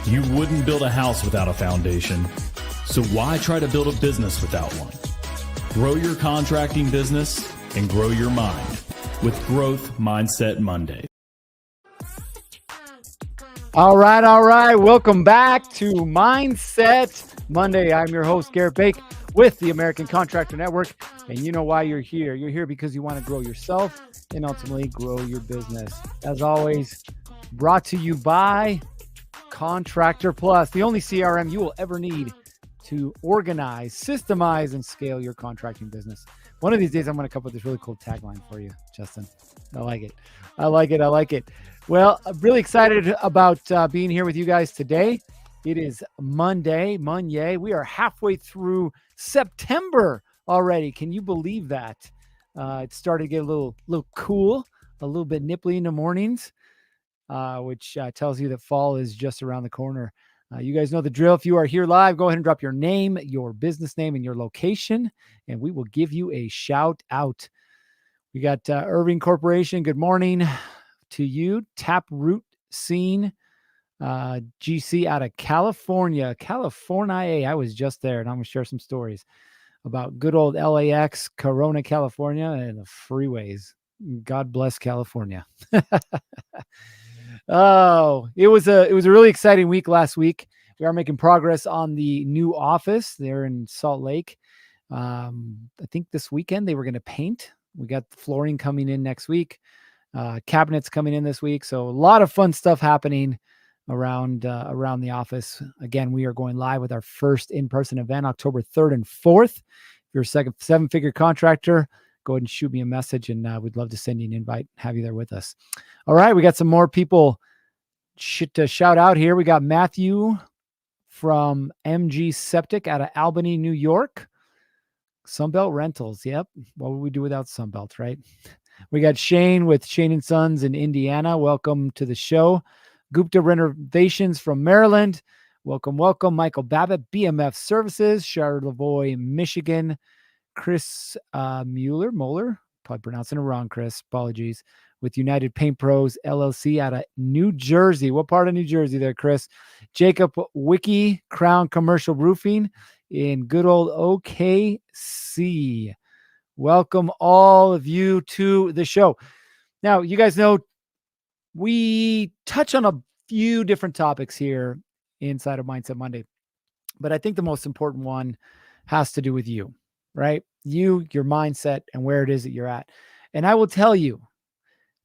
You wouldn't build a house without a foundation, so why try to build a business without one? Grow your contracting business and grow your mind with Growth Mindset Monday. All right. Welcome back to Mindset Monday. I'm your host, Garrett Bake, with the American Contractor Network. And you know why you're here. You're here because you want to grow yourself and ultimately grow your business. As always, brought to you by Contractor Plus, the only CRM you will ever need to organize, systemize, and scale your contracting business. One of these days, I'm going to come up with this really cool tagline for you, Justin. I like it. Well, I'm really excited about being here with you guys today. It is Monday. We are halfway through September already. Can you believe that? It started to get a little cool, a little bit nipply in the mornings, which tells you that fall is just around the corner. You guys know the drill. If you are here live, go ahead and drop your name, your business name, and your location, and we will give you a shout out. We got Irving Corporation. Good morning to you. Taproot Scene, GC out of California. I was just there, and I'm going to share some stories about good old LAX, Corona, California, and the freeways. God bless California. Oh, it was a really exciting week last week. We are making progress on the new office there in Salt Lake. I think this weekend they were going to paint. We got the flooring coming in next week. Cabinets coming in this week. So a lot of fun stuff happening around the office. Again, we are going live with our first in-person event, October 3rd and 4th. If you're a seven-figure contractor, go ahead and shoot me a message, and we'd love to send you an invite, have you there with us. All right, we got some more people to shout out here. We got Matthew from MG Septic out of Albany, New York. Sunbelt Rentals. Yep. What would we do without Sunbelt, right? We got Shane with Shane & Sons in Indiana. Welcome to the show. Gupta Renovations from Maryland. Welcome. Michael Babbitt, BMF Services, Charlevoix, Michigan. Chris Moeller, probably pronouncing it wrong, Chris. Apologies. With United Paint Pros, LLC out of New Jersey. What part of New Jersey there, Chris? Jacob Wiki, Crown Commercial Roofing in good old OKC. Welcome all of you to the show. Now, you guys know we touch on a few different topics here inside of Mindset Monday, but I think the most important one has to do with you, right? You, your mindset, and where it is that you're at. And I will tell you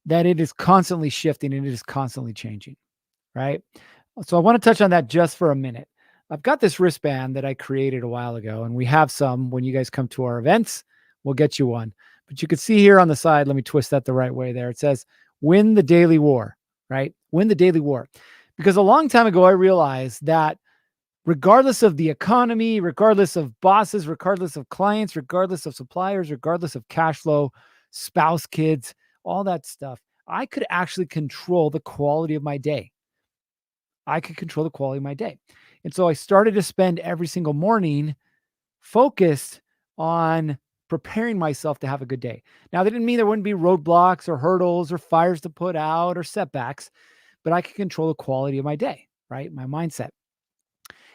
that it is constantly shifting and it is constantly changing, right? So I want to touch on that just for a minute. I've got this wristband that I created a while ago, and we have some when you guys come to our events. We'll get you one. But you can see here on the side, let me twist that the right way there. It says, win the daily war, right? Win the daily war. Because a long time ago, I realized that regardless of the economy, regardless of bosses, regardless of clients, regardless of suppliers, regardless of cash flow, spouse, kids, all that stuff, I could actually control the quality of my day. And so I started to spend every single morning focused on preparing myself to have a good day. Now, that didn't mean there wouldn't be roadblocks or hurdles or fires to put out or setbacks, but I could control the quality of my day, right? My mindset.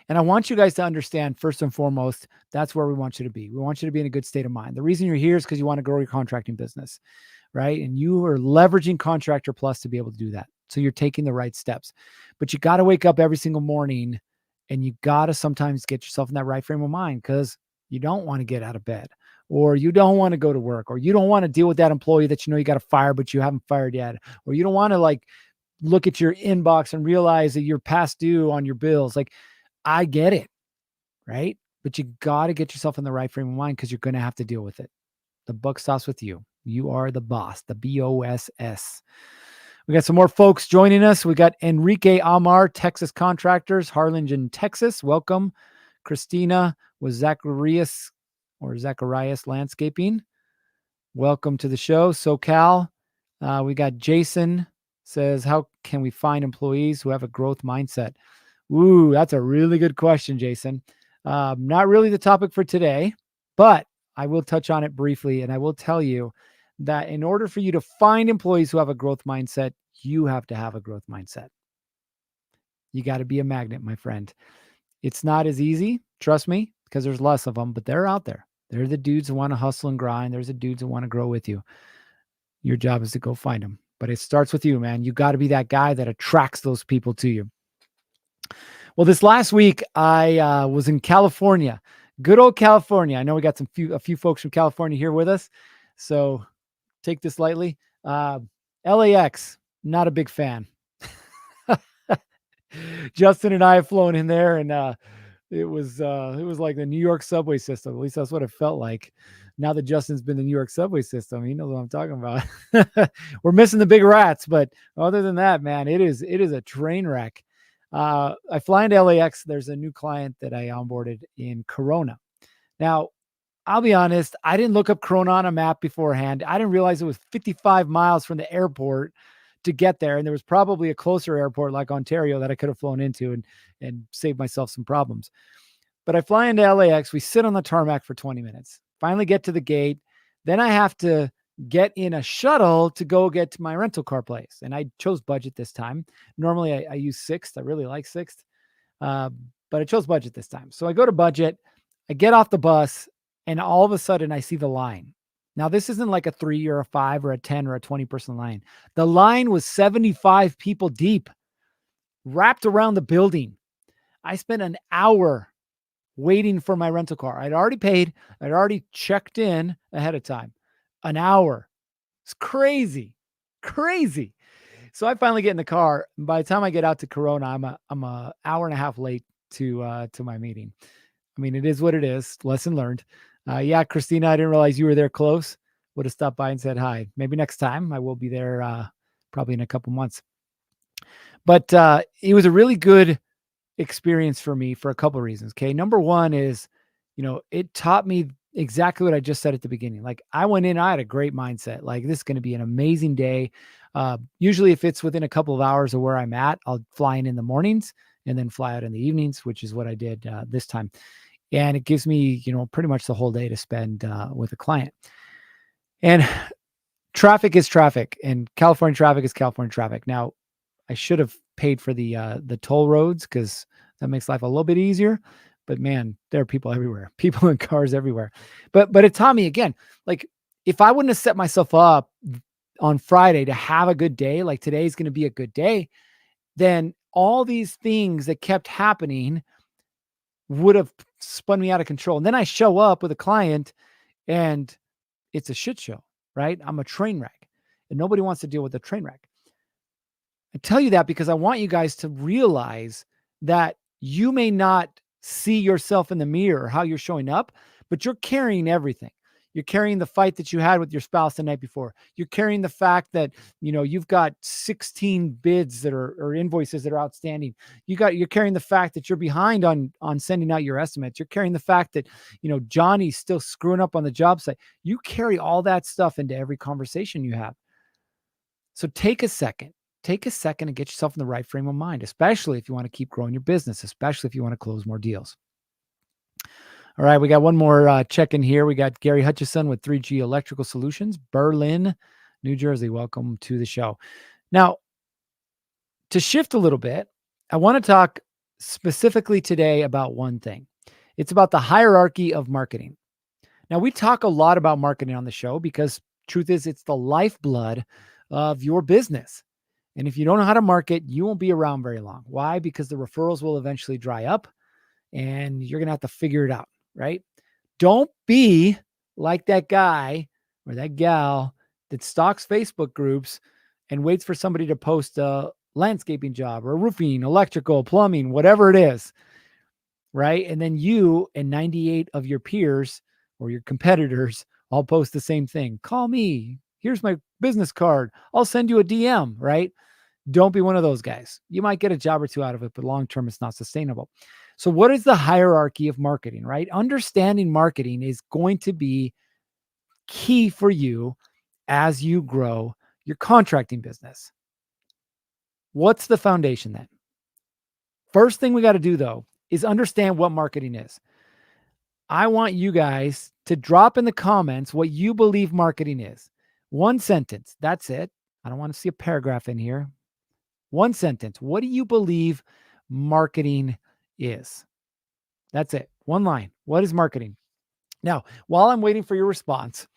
And I want you guys to understand, first and foremost, that's where we want you to be. We want you to be in a good state of mind. The reason you're here is because you want to grow your contracting business, right? And you are leveraging Contractor Plus to be able to do that. So you're taking the right steps. But you got to wake up every single morning, and you got to sometimes get yourself in that right frame of mind, because you don't want to get out of bed, or you don't want to go to work, or you don't want to deal with that employee that you know you got to fire, but you haven't fired yet, or you don't want to look at your inbox and realize that you're past due on your bills. I get it, right? But you got to get yourself in the right frame of mind, because you're going to have to deal with it. The buck stops with you. You are the boss, the BOSS. We got some more folks joining us. We got Enrique Amar, Texas Contractors, Harlingen, Texas. Welcome. Christina with Zacharias Landscaping. Welcome to the show. SoCal. We got Jason says, how can we find employees who have a growth mindset? Ooh, that's a really good question, Jason. Not really the topic for today, but I will touch on it briefly. And I will tell you that in order for you to find employees who have a growth mindset, you have to have a growth mindset. You got to be a magnet, my friend. It's not as easy, trust me, because there's less of them, but they're out there. They're the dudes who want to hustle and grind. There's the dudes who want to grow with you. Your job is to go find them. But it starts with you, man. You got to be that guy that attracts those people to you. Well, this last week, I was in California. Good old California. I know we got a few folks from California here with us, so take this lightly. LAX, not a big fan. Justin and I have flown in there, and it was like the New York subway system. At least that's what it felt like. Now that Justin's been the New York subway system, he knows what I'm talking about. We're missing the big rats, but other than that, man, it is a train wreck. I fly into LAX. There's a new client that I onboarded in Corona. Now, I'll be honest, I didn't look up Corona on a map beforehand. I didn't realize it was 55 miles from the airport to get there. And there was probably a closer airport like Ontario that I could have flown into and saved myself some problems. But I fly into LAX. We sit on the tarmac for 20 minutes, finally get to the gate. Then I have to get in a shuttle to go get to my rental car place. And I chose budget this time. Normally I use Sixt. I really like Sixt. But I chose budget this time. So I go to budget. I get off the bus, and all of a sudden I see the line. Now, this isn't like a 3 or a 5 or a 10 or a 20-person line. The line was 75 people deep, wrapped around the building. I spent an hour waiting for my rental car. I'd already paid. I'd already checked in ahead of time. An hour. It's crazy. Crazy. So I finally get in the car. And by the time I get out to Corona, I'm a hour and a half late to my meeting. I mean, it is what it is. Lesson learned. Yeah, Christina, I didn't realize you were there close. Would have stopped by and said hi. Maybe next time. I will be there probably in a couple months. But it was a really good experience for me for a couple of reasons. Okay. Number one is, it taught me exactly what I just said at the beginning. Like, I went in, I had a great mindset. Like, this is going to be an amazing day. Usually if it's within a couple of hours of where I'm at, I'll fly in the mornings and then fly out in the evenings, which is what I did this time. And it gives me, pretty much the whole day to spend with a client. And traffic is traffic, and California traffic is California traffic. Now, I should have paid for the toll roads because that makes life a little bit easier. But man, there are people everywhere, people in cars everywhere. But it taught me again, like, if I wouldn't have set myself up on Friday to have a good day, like today's going to be a good day, then all these things that kept happening would have spun me out of control. And then I show up with a client and it's a shit show, right? I'm a train wreck, and nobody wants to deal with a train wreck. I tell you that because I want you guys to realize that you may not see yourself in the mirror or how you're showing up, but you're carrying everything. You're carrying the fight that you had with your spouse the night before. You're carrying the fact that, you've got 16 bids that are, or invoices that are outstanding. You're carrying the fact that you're behind on sending out your estimates. You're carrying the fact that, Johnny's still screwing up on the job site. You carry all that stuff into every conversation you have. So take a second and get yourself in the right frame of mind, especially if you want to keep growing your business, especially if you want to close more deals. All right, we got one more check-in here. We got Gary Hutchison with 3G Electrical Solutions, Berlin, New Jersey. Welcome to the show. Now, to shift a little bit, I want to talk specifically today about one thing. It's about the hierarchy of marketing. Now, we talk a lot about marketing on the show because truth is, it's the lifeblood of your business. And if you don't know how to market, you won't be around very long. Why? Because the referrals will eventually dry up and you're going to have to figure it out, right? Don't be like that guy or that gal that stalks Facebook groups and waits for somebody to post a landscaping job or roofing, electrical, plumbing, whatever it is, right? And then you and 98 of your peers or your competitors all post the same thing. Call me. Here's my business card. I'll send you a DM, right? Don't be one of those guys. You might get a job or two out of it, but long-term, it's not sustainable. So what is the hierarchy of marketing, right? Understanding marketing is going to be key for you as you grow your contracting business. What's the foundation then? First thing we got to do, though, is understand what marketing is. I want you guys to drop in the comments what you believe marketing is. One sentence. That's it. I don't want to see a paragraph in here. One sentence. What do you believe marketing is. That's it. One line. What is marketing? Now, while I'm waiting for your response,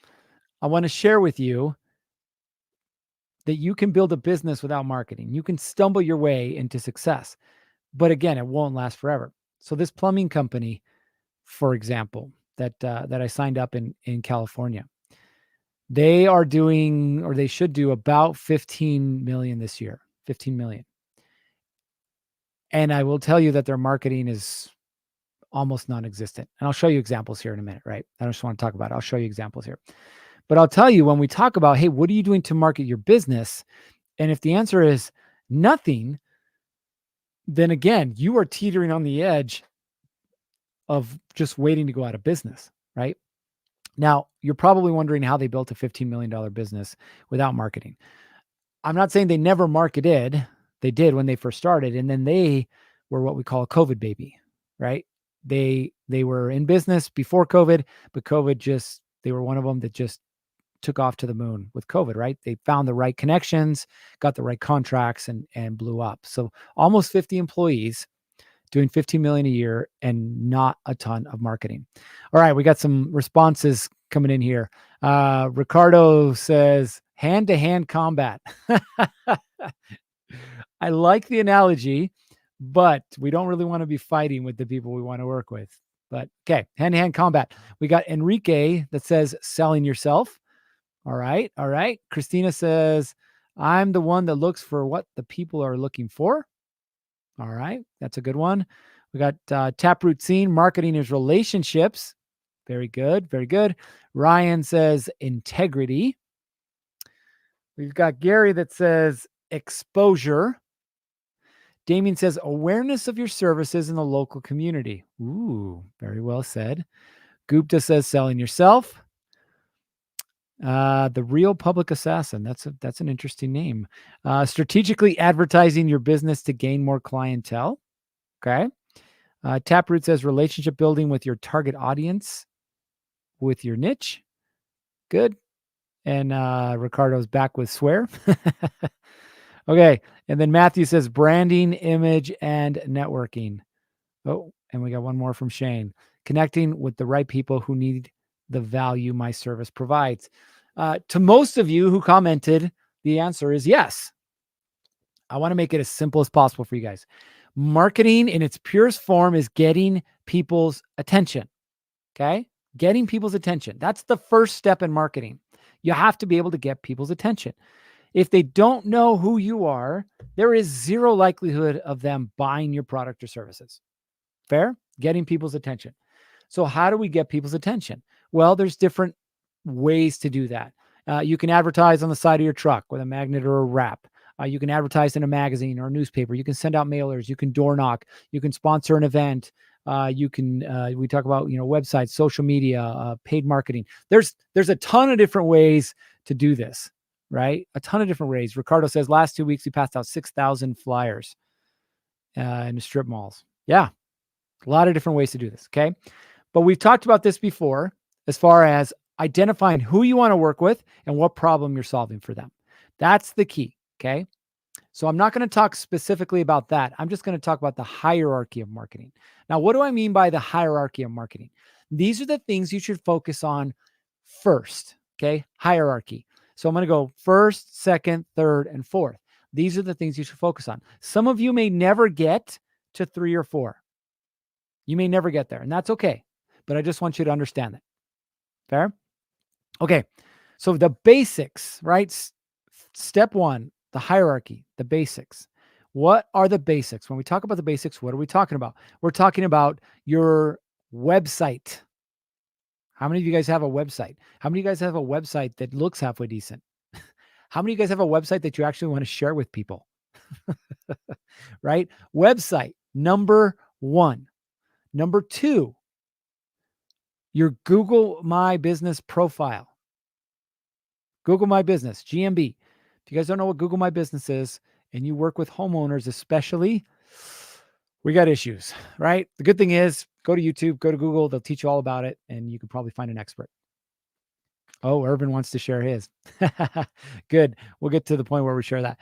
I want to share with you that you can build a business without marketing. You can stumble your way into success. But again, it won't last forever. So this plumbing company, for example, that I signed up in California, they are doing, or they should do, about 15 million this year. 15 million. And I will tell you that their marketing is almost non-existent. And I'll show you examples here in a minute, right? I just want to talk about it. I'll show you examples here. But I'll tell you, when we talk about, hey, what are you doing to market your business? And if the answer is nothing, then again, you are teetering on the edge of just waiting to go out of business, right? Now, you're probably wondering how they built a $15 million business without marketing. I'm not saying they never marketed. They did when they first started. And then they were what we call a COVID baby, right? They were in business before COVID, but COVID they were one of them that just took off to the moon with COVID, right? They found the right connections, got the right contracts, and blew up. So almost 50 employees doing 15 million a year and not a ton of marketing. All right, we got some responses coming in here. Ricardo says, hand-to-hand combat. I like the analogy, but we don't really want to be fighting with the people we want to work with. But okay, hand-to-hand combat. We got Enrique that says selling yourself. All right. Christina says, I'm the one that looks for what the people are looking for. All right. That's a good one. We got Taproot Scene. Marketing is relationships. Very good. Very good. Ryan says integrity. We've got Gary that says exposure. Damien says awareness of your services in the local community. Ooh, very well said. Gupta says selling yourself. The Real Public Assassin. That's an interesting name. Strategically advertising your business to gain more clientele. Okay. Taproot says relationship building with your target audience, with your niche. Good. And Ricardo's back with swear. Okay. And then Matthew says branding, image, and networking. Oh, and we got one more from Shane. Connecting with the right people who need the value my service provides. To most of you who commented, the answer is yes. I want to make it as simple as possible for you guys. Marketing in its purest form is getting people's attention. Okay? Getting people's attention. That's the first step in marketing. You have to be able to get people's attention. If they don't know who you are, there is zero likelihood of them buying your product or services. Fair? Getting people's attention. So how do we get people's attention? Well, there's different ways to do that. You can advertise on the side of your truck with a magnet or a wrap. You can advertise in a magazine or a newspaper. You can send out mailers. You can door knock. You can sponsor an event. We talk about, websites, social media, paid marketing. There's a ton of different ways to do this, right? A ton of different ways. Ricardo says last 2 weeks, we passed out 6,000 flyers in the strip malls. Yeah. A lot of different ways to do this. Okay. But we've talked about this before as far as identifying who you want to work with and what problem you're solving for them. That's the key. Okay. So I'm not going to talk specifically about that. I'm just going to talk about the hierarchy of marketing. Now, what do I mean by the hierarchy of marketing? These are the things you should focus on first. Okay. Hierarchy. So I'm going to go first, second, third, and fourth. These are the things you should focus on. Some of you may never get to 3 or 4. You may never get there, and that's okay. But I just want you to understand that. Fair? Okay. So the basics, right? Step 1, the hierarchy, the basics. What are the basics? When we talk about the basics, what are we talking about? We're talking about your website. How many of you guys have a website? How many of you guys have a website that looks halfway decent? How many of you guys have a website that you actually want to share with people? Right? Website, number 1. Number 2, your Google My Business profile. Google My Business, GMB. If you guys don't know what Google My Business is, and you work with homeowners especially, we got issues, right? The good thing is, go to YouTube, go to Google, they'll teach you all about it, and you can probably find an expert. Oh, Irvin wants to share his. Good. We'll get to the point where we share that.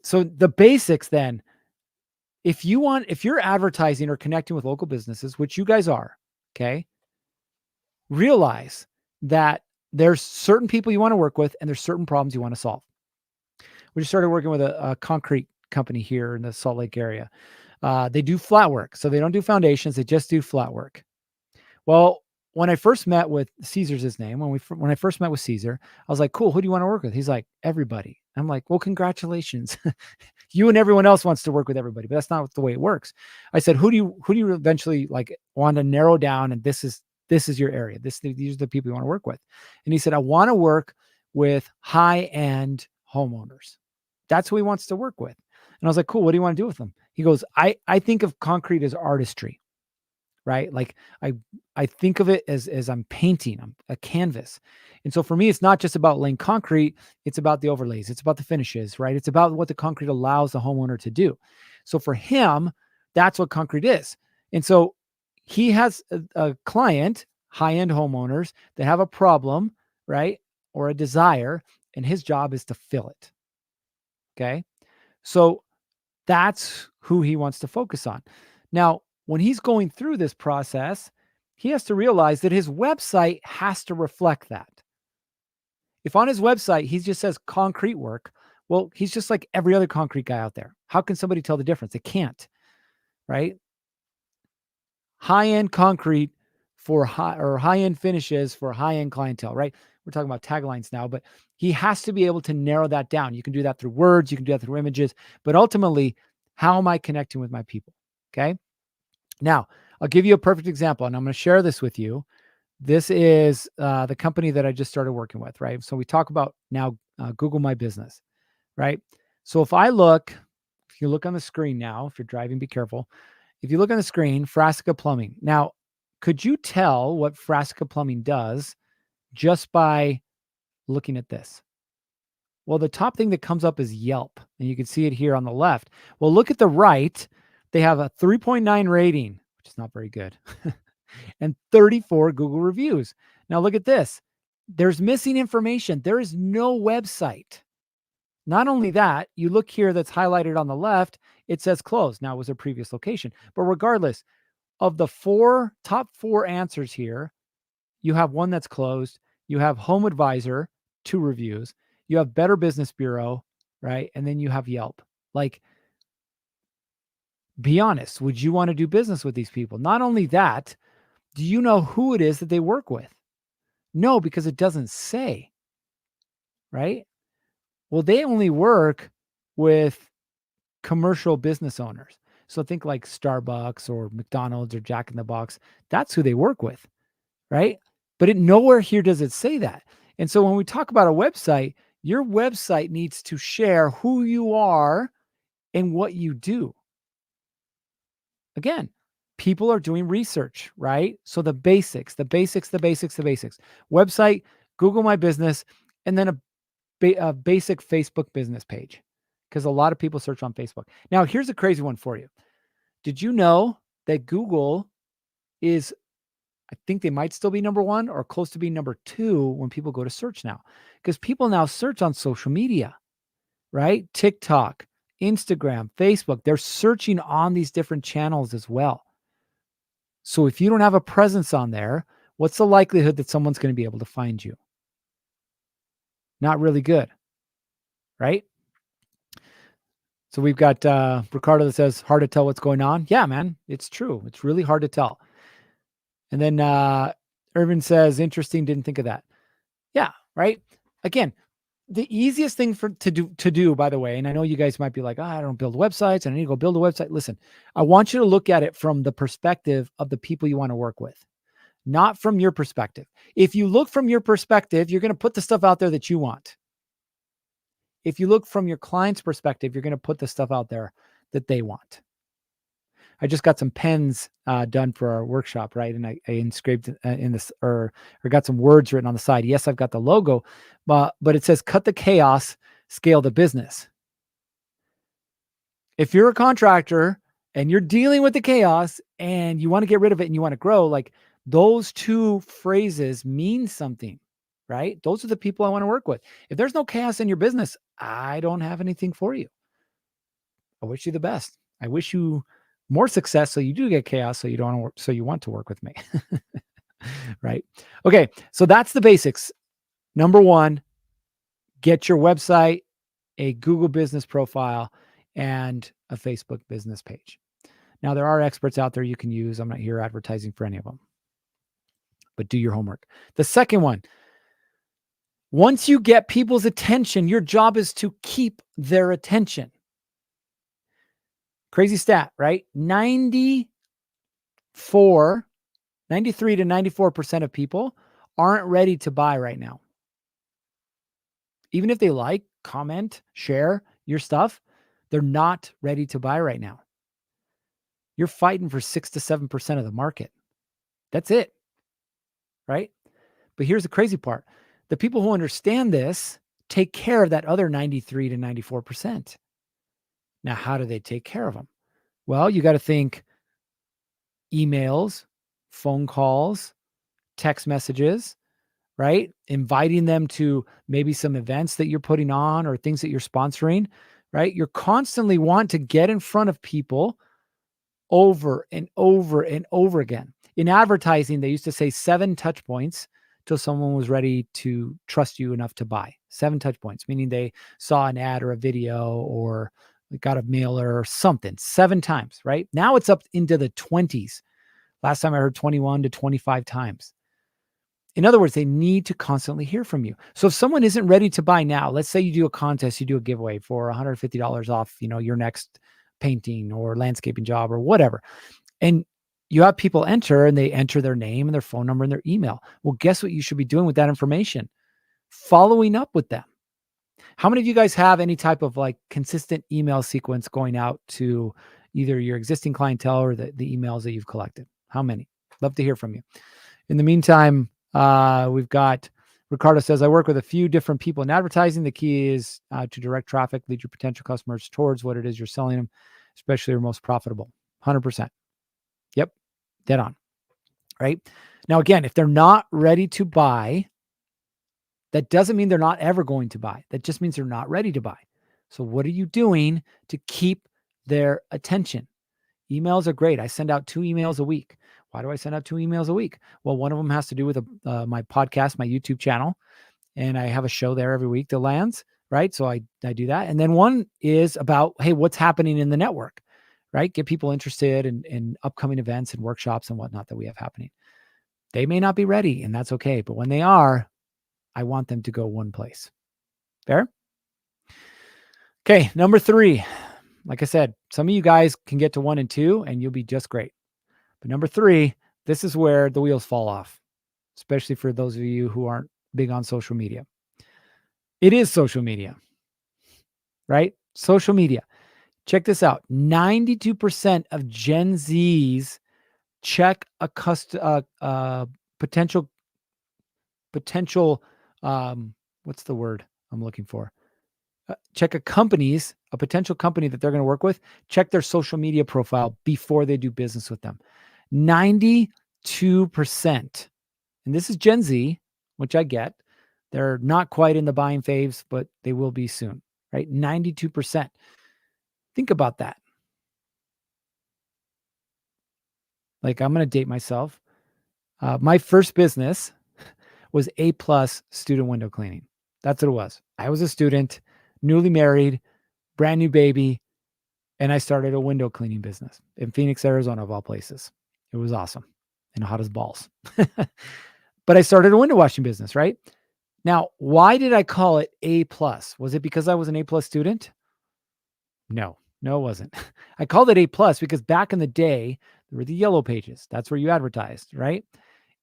So the basics then, if you're advertising or connecting with local businesses, which you guys are, okay, realize that there's certain people you want to work with and there's certain problems you want to solve. We just started working with a concrete company here in the Salt Lake area. They do flat work. So they don't do foundations. They just do flat work. Well, when I first met with Caesar's his name, when I first met with Caesar, I was like, cool, who do you want to work with? He's like, everybody. I'm like, well, congratulations. You and everyone else wants to work with everybody, but that's not the way it works. I said, who do you eventually like want to narrow down? And this is your area. These are the people you want to work with. And he said, I want to work with high-end homeowners. That's who he wants to work with. And I was like, cool, what do you want to do with them? He goes, I think of concrete as artistry, right? Like I think of it as I'm painting, I'm a canvas. And so for me, it's not just about laying concrete. It's about the overlays. It's about the finishes, right? It's about what the concrete allows the homeowner to do. So for him, that's what concrete is. And so he has a client, high-end homeowners that have a problem, right? Or a desire, and his job is to fill it. Okay. So that's who he wants to focus on. Now, when he's going through this process, he has to realize that his website has to reflect that. If on his website, he just says concrete work, well, he's just like every other concrete guy out there. How can somebody tell the difference? They can't, right? High-end concrete for high-end finishes for high-end clientele, right? We're talking about taglines now, but he has to be able to narrow that down. You can do that through words, you can do that through images, but ultimately, how am I connecting with my people? Okay. Now, I'll give you a perfect example, and I'm going to share this with you. This is the company that I just started working with, right? So we talk about now Google My Business, right? So if you look on the screen now, if you're driving, be careful. If you look on the screen, Frasca Plumbing. Now, could you tell what Frasca Plumbing does just by looking at this? Well, the top thing that comes up is Yelp, and you can see it here on the left. Well, look at the right. They have a 3.9 rating, which is not very good, and 34 Google reviews. Now, look at this. There's missing information. There is no website. Not only that, you look here that's highlighted on the left, it says closed. Now, it was a previous location. But regardless of the top four answers here, you have one that's closed. You have Home Advisor, 2 reviews. You have Better Business Bureau, right? And then you have Yelp. Like, be honest. Would you want to do business with these people? Not only that, do you know who it is that they work with? No, because it doesn't say, right? Well, they only work with commercial business owners. So think like Starbucks or McDonald's or Jack in the Box. That's who they work with, right? But nowhere here does it say that. And so when we talk about a website, your website needs to share who you are and what you do. Again, people are doing research, right? So the basics. Website, Google My Business, and then a basic Facebook business page, because a lot of people search on Facebook. Now, here's a crazy one for you. Did you know that Google is, I think they might still be number 1 or close to being number 2 when people go to search now? Because people now search on social media, right? TikTok, Instagram, Facebook, they're searching on these different channels as well. So if you don't have a presence on there, what's the likelihood that someone's going to be able to find you? Not really good, right? So we've got Ricardo that says, hard to tell what's going on. Yeah, man, it's true. It's really hard to tell. And then Irvin says, interesting, didn't think of that. Yeah, right? Again, the easiest thing to do, by the way, and I know you guys might be like, I don't build websites, and I need to go build a website. Listen, I want you to look at it from the perspective of the people you want to work with, not from your perspective. If you look from your perspective, you're going to put the stuff out there that you want. If you look from your client's perspective, you're going to put the stuff out there that they want. I just got some pens done for our workshop, right? And I inscribed in this, or got some words written on the side. Yes, I've got the logo, but it says, cut the chaos, scale the business. If you're a contractor and you're dealing with the chaos and you want to get rid of it and you want to grow, like, those 2 phrases mean something, right? Those are the people I want to work with. If there's no chaos in your business, I don't have anything for you. I wish you the best. I wish you more success so you do get chaos so you don't work, so you want to work with me. Right? Okay, so that's the basics. Number 1, get your website, a Google business profile, and a Facebook business page. Now, there are experts out there you can use. I'm not here advertising for any of them, but do your homework. The second one, once you get people's attention, your job is to keep their attention. Crazy stat, right? 93 to 94% of people aren't ready to buy right now. Even if they like, comment, share your stuff, they're not ready to buy right now. You're fighting for 6 to 7% of the market. That's it, right? But here's the crazy part. The people who understand this take care of that other 93 to 94%. Now, how do they take care of them? Well, you got to think emails, phone calls, text messages, right? Inviting them to maybe some events that you're putting on or things that you're sponsoring, right? You're constantly want to get in front of people over and over and over again. In advertising, they used to say 7 touch points till someone was ready to trust you enough to buy. 7 touch points, meaning they saw an ad or a video or got a mailer or something 7 times, right? Now it's up into the 20s. Last time I heard 21 to 25 times. In other words, they need to constantly hear from you. So if someone isn't ready to buy now, let's say you do a contest, you do a giveaway for $150 off, your next painting or landscaping job or whatever. And you have people enter and they enter their name and their phone number and their email. Well, guess what you should be doing with that information? Following up with them. How many of you guys have any type of like consistent email sequence going out to either your existing clientele or the emails that you've collected? How many? Love to hear from you. In the meantime, we've got Ricardo says, I work with a few different people in advertising. The key is to direct traffic, lead your potential customers towards what it is you're selling them, especially your most profitable. 100%. Yep. Dead on. Right. Now, again, if they're not ready to buy, that doesn't mean they're not ever going to buy. That just means they're not ready to buy. So what are you doing to keep their attention? Emails are great. I send out 2 emails a week. Why do I send out 2 emails a week? Well, one of them has to do with my podcast, my YouTube channel, and I have a show there every week that lands, right? So I do that. And then one is about, hey, what's happening in the network, right? Get people interested in upcoming events and workshops and whatnot that we have happening. They may not be ready, and that's okay. But when they are, I want them to go one place. Fair? Okay, number 3. Like I said, some of you guys can get to 1 and 2 and you'll be just great. But number 3, this is where the wheels fall off, especially for those of you who aren't big on social media. It is social media, right? Social media. Check this out. 92% of Gen Zs check a potential, what's the word I'm looking for? Check a potential company that they're going to work with, check their social media profile before they do business with them. 92%. And this is Gen Z, which I get. They're not quite in the buying phase, but they will be soon, right? 92%. Think about that. Like, I'm going to date myself. My first business was A+ student window cleaning. That's what it was. I was a student, newly married, brand new baby, and I started a window cleaning business in Phoenix, Arizona, of all places. It was awesome and hot as balls. But I started a window washing business, right? Now, why did I call it A+? Was it because I was an A+ student? No, it wasn't. I called it A+ because back in the day, there were the yellow pages. That's where you advertised, right?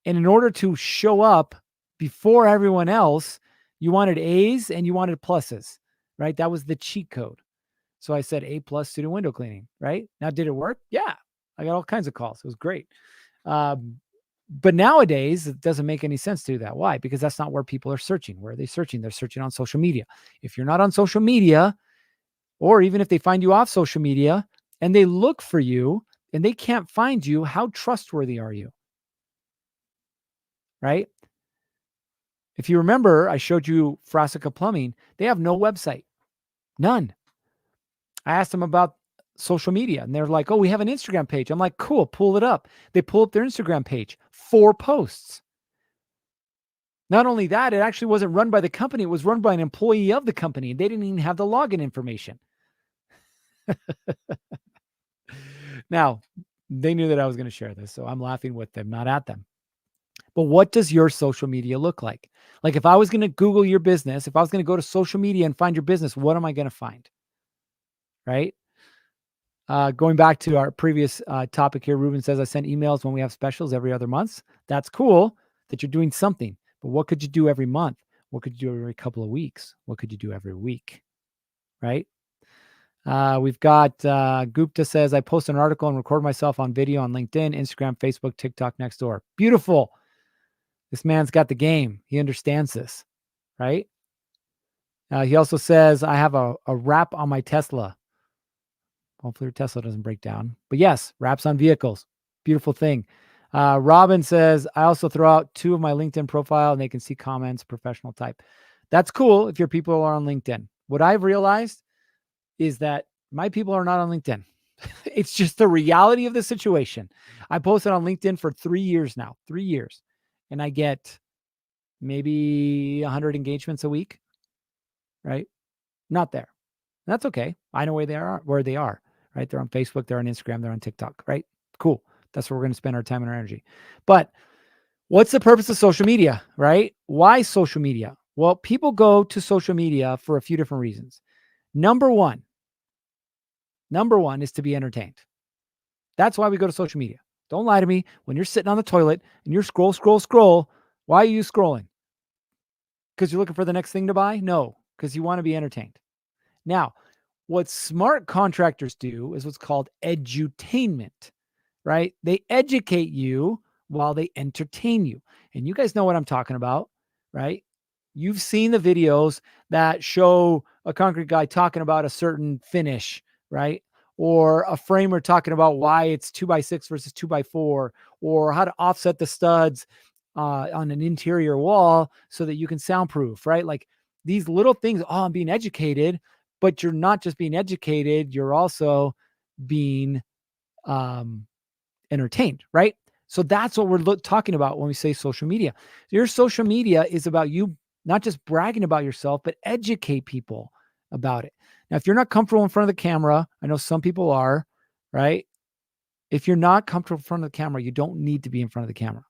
And in order to show up before everyone else, you wanted A's and you wanted pluses, right? That was the cheat code. So I said A+ student window cleaning, right? Now, did it work? Yeah. I got all kinds of calls. It was great. But nowadays, it doesn't make any sense to do that. Why? Because that's not where people are searching. Where are they searching? They're searching on social media. If you're not on social media, or even if they find you off social media and they look for you and they can't find you, how trustworthy are you? Right? If you remember, I showed you Frasica Plumbing. They have no website. None. I asked them about social media. And they're like, oh, we have an Instagram page. I'm like, cool, pull it up. They pull up their Instagram page, 4 posts. Not only that, it actually wasn't run by the company. It was run by an employee of the company. They didn't even have the login information. Now, they knew that I was going to share this, so I'm laughing with them, not at them. But what does your social media look like? Like if I was going to Google your business, if I was going to go to social media and find your business, what am I going to find? Right? Going back to our previous topic here, Ruben says, I send emails when we have specials every other month. That's cool that you're doing something, but what could you do every month? What could you do every couple of weeks? What could you do every week? Right? We've got Gupta says, I post an article and record myself on video on LinkedIn, Instagram, Facebook, TikTok, Nextdoor. Beautiful. This man's got the game. He understands this, right? He also says, I have a wrap on my Tesla. Hopefully your Tesla doesn't break down. But yes, wraps on vehicles. Beautiful thing. Robin says, I also throw out 2 of my LinkedIn profile and they can see comments, professional type. That's cool if your people are on LinkedIn. What I've realized is that my people are not on LinkedIn. It's just the reality of the situation. I posted on LinkedIn for 3 years now, 3 years. And I get maybe 100 engagements a week, right? Not there. And that's okay. I know where they are, right? They're on Facebook, they're on Instagram, they're on TikTok, right? Cool. That's where we're going to spend our time and our energy. But what's the purpose of social media, right? Why social media? Well, people go to social media for a few different reasons. Number one is to be entertained. That's why we go to social media. Don't lie to me. When you're sitting on the toilet and you're scroll, why are you scrolling? Because you're looking for the next thing to buy? No, because you want to be entertained. Now, what smart contractors do is what's called edutainment, right? They educate you while they entertain you. And you guys know what I'm talking about, right? You've seen the videos that show a concrete guy talking about a certain finish, right? Or a framer talking about why it's 2x6 versus 2x4, or how to offset the studs on an interior wall so that you can soundproof, right? Like these little things, oh, I'm being educated, but you're not just being educated, you're also being entertained, right? So that's what we're talking about when we say social media. Your social media is about you not just bragging about yourself, but educate people about it. Now, if you're not comfortable in front of the camera, I know some people are, right? If you're not comfortable in front of the camera, you don't need to be in front of the camera.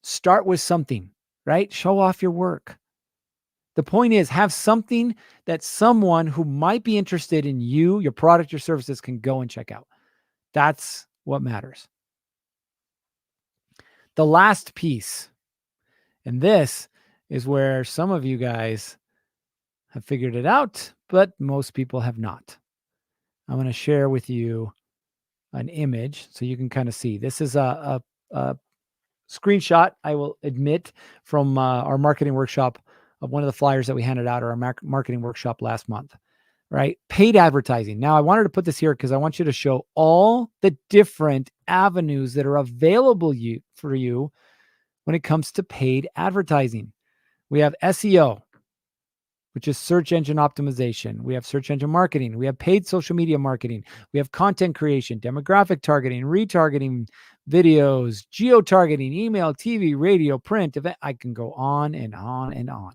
Start with something, right? Show off your work. The point is, have something that someone who might be interested in you, your product, your services can go and check out. That's what matters. The last piece, and this is where some of you guys have figured it out, but most people have not. I'm going to share with you an image so you can kind of see. This is a screenshot, I will admit, from our marketing workshop of one of the flyers that we handed out at our marketing workshop last month, right? Paid advertising. Now, I wanted to put this here because I want you to show all the different avenues that are available for you when it comes to paid advertising. We have SEO, which is search engine optimization. We have search engine marketing. We have paid social media marketing. We have content creation, demographic targeting, retargeting videos, geo-targeting, email, TV, radio, print, event. I can go on and on and on.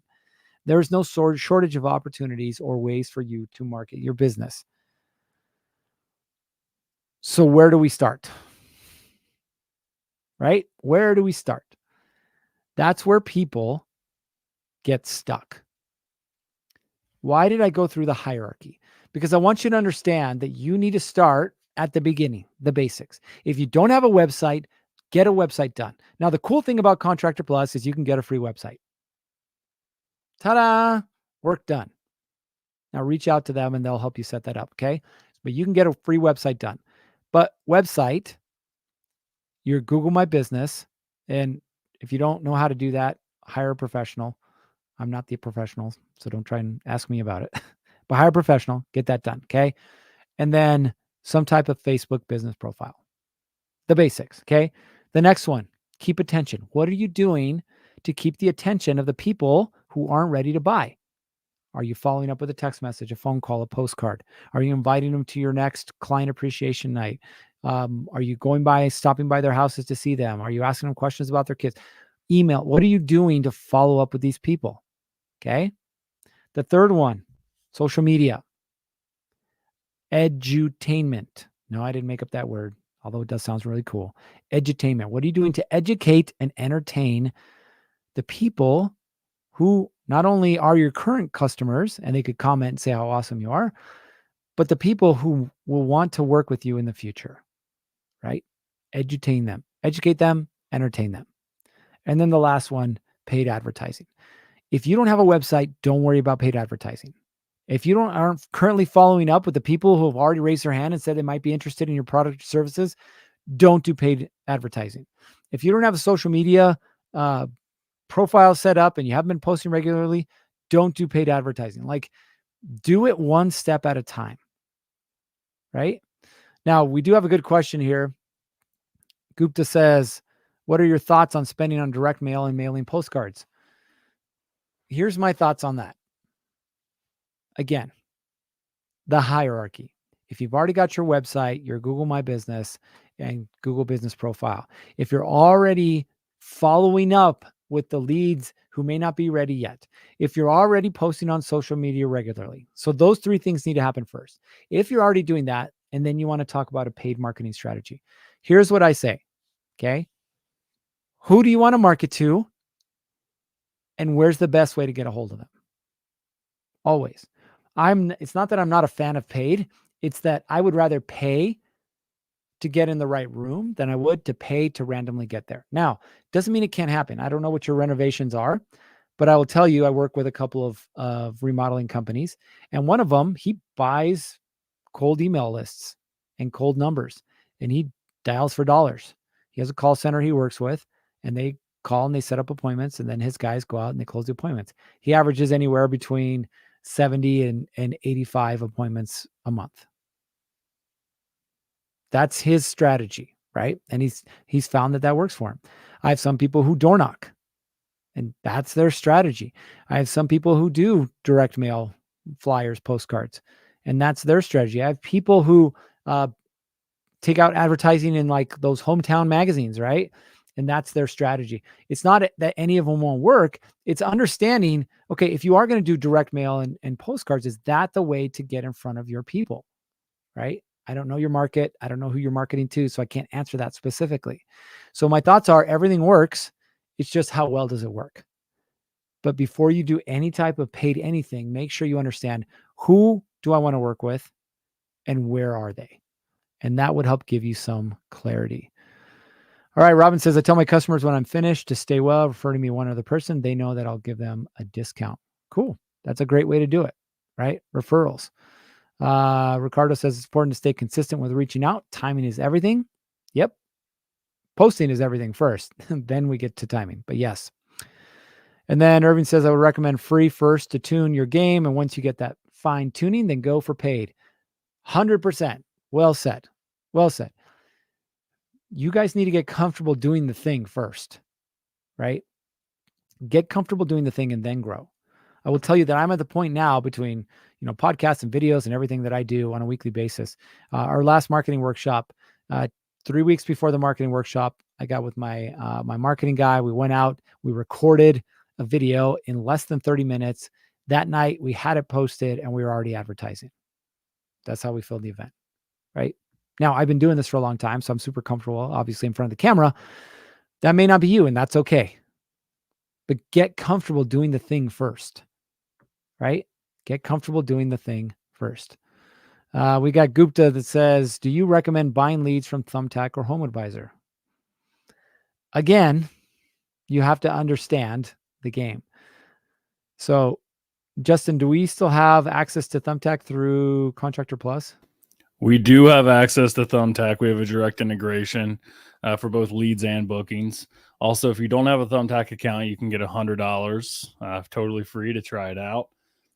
There is no shortage of opportunities or ways for you to market your business. So where do we start? Right? Where do we start? That's where people get stuck. Why did I go through the hierarchy? Because I want you to understand that you need to start at the beginning, the basics. If you don't have a website, get a website done. Now, the cool thing about Contractor Plus is you can get a free website. Ta-da! Work done. Now reach out to them and they'll help you set that up, okay? But you can get a free website done. But website, your Google My Business, and if you don't know how to do that, hire a professional. I'm not the professional, so don't try and ask me about it. But hire a professional, get that done, okay? And then some type of Facebook business profile. The basics, okay? The next one, keep attention. What are you doing to keep the attention of the people who aren't ready to buy? Are you following up with a text message, a phone call, a postcard? Are you inviting them to your next client appreciation night? Are you stopping by their houses to see them? Are you asking them questions about their kids? Email. What are you doing to follow up with these people? Okay. The third one, social media. Edutainment. No, I didn't make up that word, although it does sound really cool. Edutainment. What are you doing to educate and entertain the people who not only are your current customers and they could comment and say how awesome you are, but the people who will want to work with you in the future, right? Edutain them, educate them, entertain them. And then the last one, paid advertising. If you don't have a website, don't worry about paid advertising. If you aren't currently following up with the people who have already raised their hand and said they might be interested in your product or services, don't do paid advertising. If you don't have a social media profile set up and you haven't been posting regularly, don't do paid advertising. Like, do it one step at a time, right? Now, we do have a good question here. Gupta says, what are your thoughts on spending on direct mail and mailing postcards? Here's my thoughts on that. Again, the hierarchy. If you've already got your website, your Google My Business and Google Business Profile, if you're already following up with the leads who may not be ready yet, if you're already posting on social media regularly, so those three things need to happen first. If you're already doing that, and then you want to talk about a paid marketing strategy, here's what I say, okay? Who do you want to market to? And where's the best way to get a hold of them? Always. It's not that I'm not a fan of paid. It's that I would rather pay to get in the right room than I would to pay to randomly get there. Now, doesn't mean it can't happen. I don't know what your renovations are, but I will tell you, I work with a couple of remodeling companies, and one of them, he buys cold email lists and cold numbers, and he dials for dollars. He has a call center he works with, and they call and they set up appointments, and then his guys go out and they close the appointments. He averages anywhere between 70 and 85 appointments a month. That's his strategy, right? And he's found that works for him. I have some people who door knock, and that's their strategy. I have some people who do direct mail flyers, postcards, and that's their strategy. I have people who take out advertising in like those hometown magazines, right? And that's their strategy. It's not that any of them won't work. It's understanding, okay, if you are going to do direct mail and postcards, is that the way to get in front of your people, right? I don't know your market. I don't know who you're marketing to, so I can't answer that specifically. So my thoughts are everything works. It's just how well does it work? But before you do any type of paid anything, make sure you understand who do I want to work with and where are they? And that would help give you some clarity. All right, Robin says, I tell my customers when I'm finished to stay well, refer to me one other person. They know that I'll give them a discount. Cool. That's a great way to do it, right? Referrals. Ricardo says it's important to stay consistent with reaching out. Timing is everything. Yep. Posting is everything first. Then we get to timing. But yes. And then Irving says, I would recommend free first to tune your game. And once you get that fine tuning, then go for paid. 100%. Well said. Well said. You guys need to get comfortable doing the thing first, right? Get comfortable doing the thing and then grow. I will tell you that I'm at the point now between, podcasts and videos and everything that I do on a weekly basis. Our last marketing workshop, 3 weeks before the marketing workshop, I got with my marketing guy. We went out, we recorded a video in less than 30 minutes. That night we had it posted and we were already advertising. That's how we filled the event, right? Now, I've been doing this for a long time, so I'm super comfortable, obviously, in front of the camera. That may not be you, and that's okay. But get comfortable doing the thing first, right? Get comfortable doing the thing first. We got Gupta that says, do you recommend buying leads from Thumbtack or HomeAdvisor? Again, you have to understand the game. So, Justin, do we still have access to Thumbtack through Contractor Plus? We do have access to Thumbtack. We have a direct integration for both leads and bookings. Also, if you don't have a Thumbtack account, you can get $100 totally free to try it out.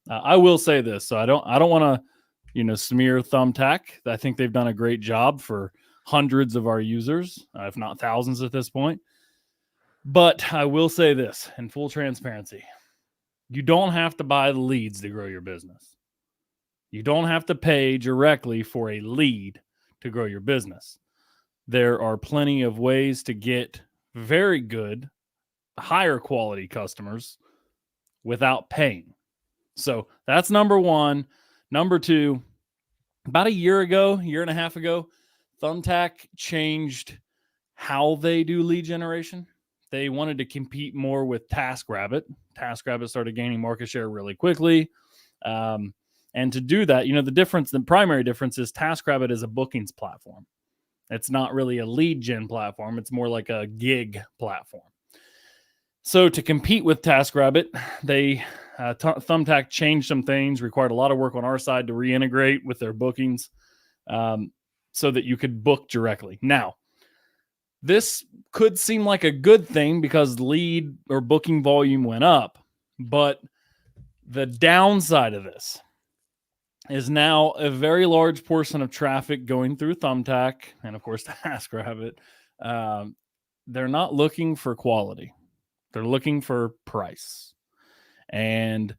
I will say this, so I don't want to, smear Thumbtack. I think they've done a great job for hundreds of our users, if not thousands at this point. But I will say this in full transparency. You don't have to buy the leads to grow your business. You don't have to pay directly for a lead to grow your business. There are plenty of ways to get very good, higher quality customers without paying. So that's number one. Number two, about a year and a half ago, Thumbtack changed how they do lead generation. They wanted to compete more with TaskRabbit. TaskRabbit started gaining market share really quickly. And to do that, the primary difference is TaskRabbit is a bookings platform. It's not really a lead gen platform. It's more like a gig platform. So to compete with TaskRabbit, Thumbtack changed some things, required a lot of work on our side to reintegrate with their bookings so that you could book directly. Now, this could seem like a good thing because lead or booking volume went up, but the downside of this is now a very large portion of traffic going through Thumbtack and, of course, TaskRabbit. They're not looking for quality. They're looking for price. And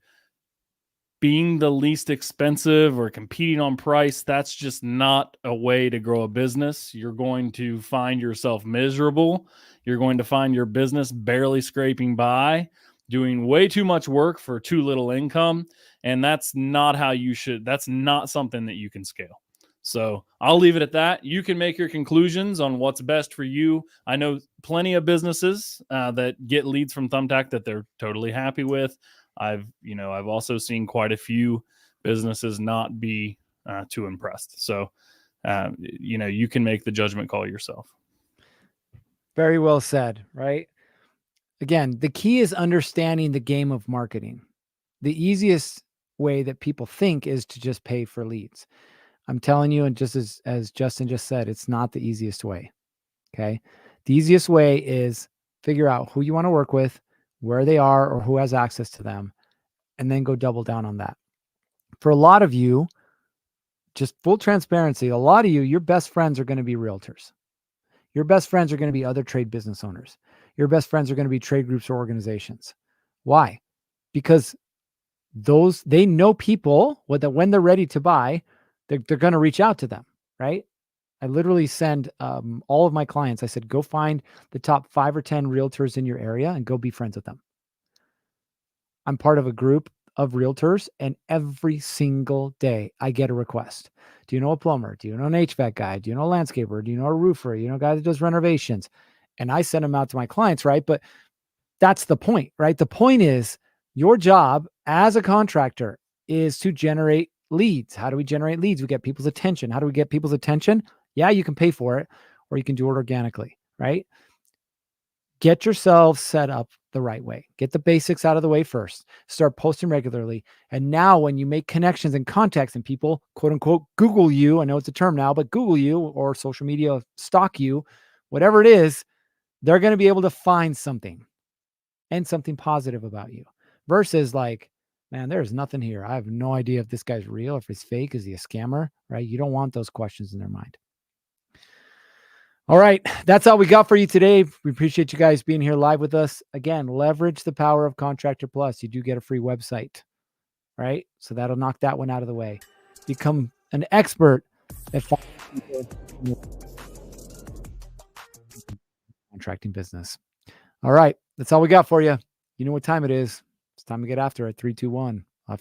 being the least expensive or competing on price, that's just not a way to grow a business. You're going to find yourself miserable. You're going to find your business barely scraping by, doing way too much work for too little income. And that's not that's not something that you can scale. So I'll leave it at that. You can make your conclusions on what's best for you. I know plenty of businesses that get leads from Thumbtack that they're totally happy with. I've also seen quite a few businesses not be too impressed. So, you can make the judgment call yourself. Very well said, right? Again, the key is understanding the game of marketing. The easiest way that people think is to just pay for leads. I'm telling you, and just as Justin just said, it's not the easiest way. Okay. The easiest way is figure out who you want to work with, where they are, or who has access to them, and then go double down on that. For a lot of you, just full transparency, a lot of you, your best friends are going to be realtors. Your best friends are going to be other trade business owners. Your best friends are going to be trade groups or organizations. Why? Because they know people when they're ready to buy, they're going to reach out to them, right? I literally send all of my clients, I said, go find the top 5 or 10 realtors in your area and go be friends with them. I'm part of a group of realtors, and every single day I get a request. Do you know a plumber? Do you know an HVAC guy? Do you know a landscaper? Do you know a roofer? You know a guy that does renovations? And I send them out to my clients, right? But that's the point, right? The point is your job as a contractor is to generate leads. How do we generate leads? We get people's attention. How do we get people's attention? Yeah, you can pay for it, or you can do it organically, right? Get yourself set up the right way. Get the basics out of the way first. Start posting regularly. And now when you make connections and contacts and people, quote unquote, Google you, I know it's a term now, but Google you or social media stalk you, whatever it is, they're going to be able to find something and something positive about you versus like, man, there's nothing here. I have no idea if this guy's real, if he's fake, is he a scammer, right? You don't want those questions in their mind. All right. That's all we got for you today. We appreciate you guys being here live with us. Again, leverage the power of Contractor Plus. You do get a free website, right? So that'll knock that one out of the way. Become an expert at contracting business. All right. That's all we got for you. You know what time it is. It's time to get after it. 3, 2, 1.